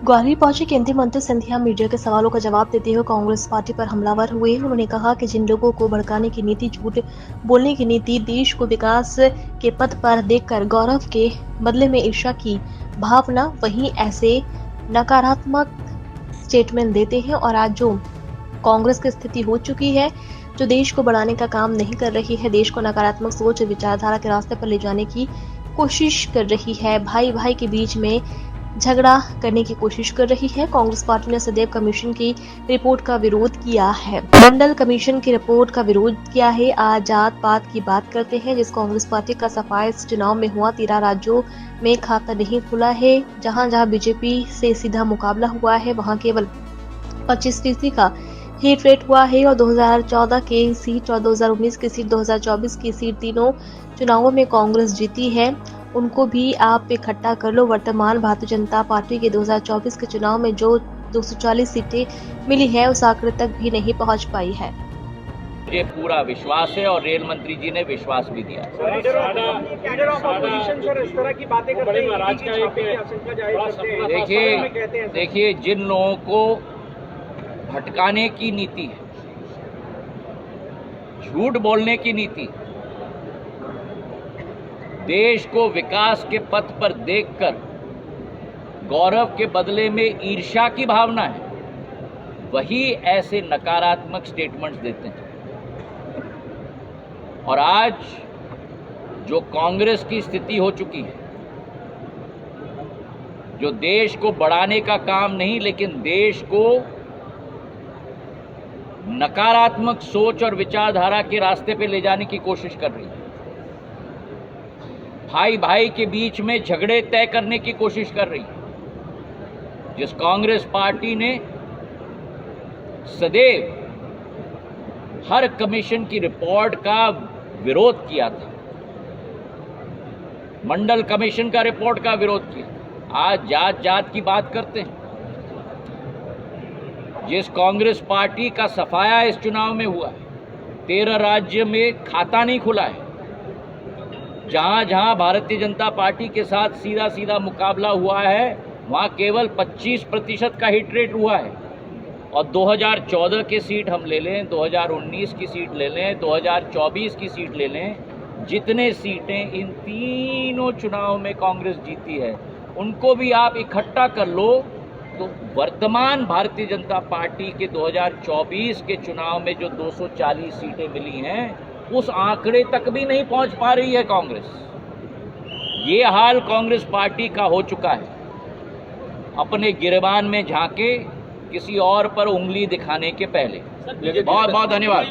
ग्वालियर पहुंचे केंद्रीय मंत्री सिंधिया मीडिया के सवालों का जवाब देते हुए कांग्रेस पार्टी पर हमलावर हुए। उन्होंने कहा कि जिन लोगों को भड़काने की नीति, झूठ बोलने की नीति, देश को विकास के पथ पर देखकर गौरव के बदले में ईर्ष्या की भावना, वही ऐसे नकारात्मक स्टेटमेंट देते हैं। और आज जो कांग्रेस की स्थिति हो चुकी है, जो देश को बढ़ाने का काम नहीं कर रही है, देश को नकारात्मक सोच और विचारधारा के रास्ते पर ले जाने की कोशिश कर रही है, भाई भाई के बीच में झगड़ा करने की कोशिश कर रही है। कांग्रेस पार्टी ने सदैव कमीशन की रिपोर्ट का विरोध किया है, मंडल कमीशन की रिपोर्ट का विरोध किया है। आज जात पात की बात करते हैं, जिस कांग्रेस पार्टी का सफाया इस चुनाव में हुआ। 13 राज्यों में खाता नहीं खुला है। जहां जहां बीजेपी से सीधा मुकाबला हुआ है, वहां केवल 25% का हिट रेट हुआ है। और 2014 की सीट और 2019 की सीट, 2024 की सीट, तीनों चुनावों में कांग्रेस जीती है। उनको भी आप इकट्ठा कर लो। वर्तमान भारतीय जनता पार्टी के 2024 के चुनाव में जो 240 सीटें मिली है, उस आंकड़े तक भी नहीं पहुंच पाई है। मुझे पूरा विश्वास है और रेल मंत्री जी ने विश्वास भी दिया। देखिए, जिन लोगों को भटकाने की नीति है, झूठ बोलने की नीति, देश को विकास के पथ पर देखकर गौरव के बदले में ईर्ष्या की भावना है, वही ऐसे नकारात्मक स्टेटमेंट्स देते हैं। और आज जो कांग्रेस की स्थिति हो चुकी है, जो देश को बढ़ाने का काम नहीं, लेकिन देश को नकारात्मक सोच और विचारधारा के रास्ते पे ले जाने की कोशिश कर रही है, भाई भाई के बीच में झगड़े तय करने की कोशिश कर रही है। जिस कांग्रेस पार्टी ने सदैव हर कमीशन की रिपोर्ट का विरोध किया था, मंडल कमीशन का रिपोर्ट का विरोध किया, आज जात जात की बात करते हैं। जिस कांग्रेस पार्टी का सफाया इस चुनाव में हुआ है, 13 राज्य में खाता नहीं खुला है। जहां जहां भारतीय जनता पार्टी के साथ सीधा सीधा मुकाबला हुआ है, वहां केवल 25% का हिट रेट हुआ है। और 2014 की सीट हम ले लें, 2019 की सीट ले लें, 2024 की सीट ले लें, जितने सीटें इन तीनों चुनाव में कांग्रेस जीती है, उनको भी आप इकट्ठा कर लो तो वर्तमान भारतीय जनता पार्टी के 2024 के चुनाव में जो 240 सीटें मिली हैं, उस आंकड़े तक भी नहीं पहुंच पा रही है कांग्रेस। ये हाल कांग्रेस पार्टी का हो चुका है। अपने गिरबान में झांके किसी और पर उंगली दिखाने के पहले। बहुत बहुत धन्यवाद।